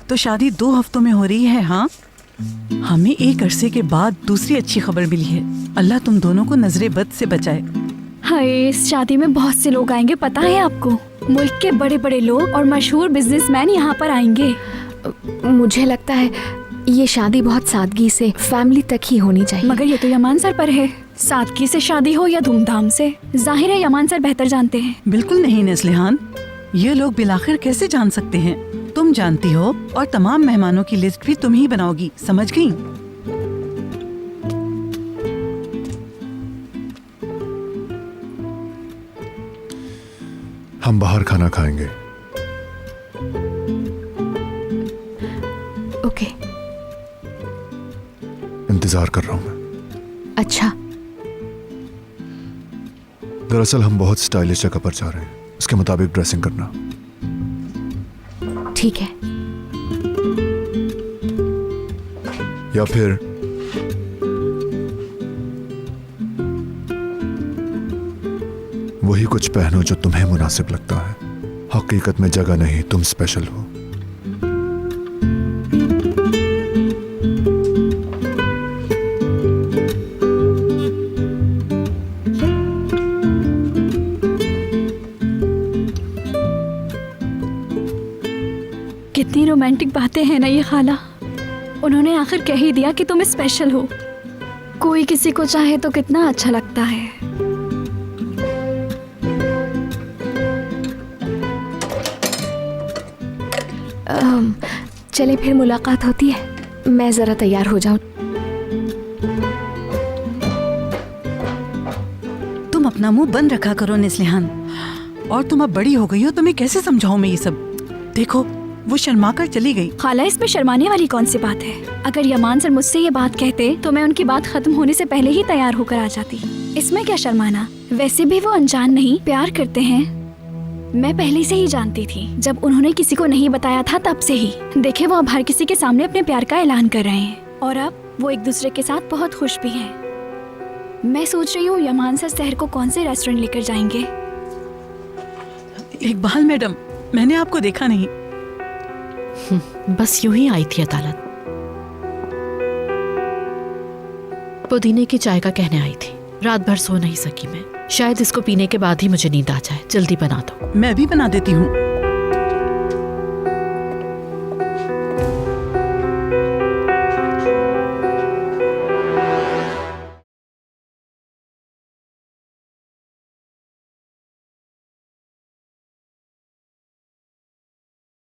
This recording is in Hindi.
तो शादी 2 हफ्तों में हो रही है। हाँ, हमें एक अरसे के बाद दूसरी अच्छी खबर मिली है। अल्लाह तुम दोनों को नजरे बद से बचाए। हाय, इस शादी में बहुत से लोग आएंगे, पता है आपको? मुल्क के बड़े बड़े लोग और मशहूर बिजनेसमैन यहाँ पर आएंगे। मुझे लगता है ये शादी बहुत सादगी से फैमिली तक ही होनी चाहिए। मगर ये तो यमान सर पर है, सादगी से शादी हो या धूमधाम से। जाहिर है यमान सर बेहतर जानते हैं। बिल्कुल नहीं नस्लिहान, ये लोग बिलाखिर कैसे जान सकते हैं? तुम जानती हो, और तमाम मेहमानों की लिस्ट भी तुम ही बनाओगी, समझ गई? हम बाहर खाना खाएंगे। ओके, इंतजार कर रहा हूं मैं। अच्छा। दरअसल हम बहुत स्टाइलिश जगह पर जा रहे हैं, उसके मुताबिक ड्रेसिंग करना। ठीक है। या फिर वही कुछ पहनो जो तुम्हें मुनासिब लगता है। हकीकत में जगह नहीं, तुम स्पेशल हो। कितनी रोमांटिक बातें हैं ना ये खाला। उन्होंने आखिर कह ही दिया कि तुम स्पेशल हो। कोई किसी को चाहे तो कितना अच्छा लगता है। चले फिर मुलाकात होती है। मैं जरा तैयार हो जाऊं। तुम अपना मुंह बंद रखा करो नस्लिहान, और तुम अब बड़ी हो गई हो, तुम्हें कैसे समझाऊं मैं ये सब? देखो, वो शर्मा कर चली गई। खाला, इसमें शर्माने वाली कौन सी बात है? अगर यमान सर मुझसे ये बात कहते तो मैं उनकी बात खत्म होने से पहले ही तैयार होकर आ जाती। इसमें क्या शर्माना? वैसे भी वो अनजान नहीं, प्यार करते हैं। मैं पहले से ही जानती थी, जब उन्होंने किसी को नहीं बताया था तब से ही। देखे, वो अब हर किसी के सामने अपने प्यार का ऐलान कर रहे हैं, और अब वो एक दूसरे के साथ बहुत खुश भी हैं। मैं सोच रही हूँ यमान सर शहर को कौन से रेस्टोरेंट लेकर जाएंगे। इकबाल मैडम, मैंने आपको देखा नहीं। बस यूं ही आई थी अदालत। पुदीने की चाय का कहने आई थी। रात भर सो नहीं सकी मैं। शायद इसको पीने के बाद ही मुझे नींद आ जाए। जल्दी बना दो। मैं भी बना देती हूँ।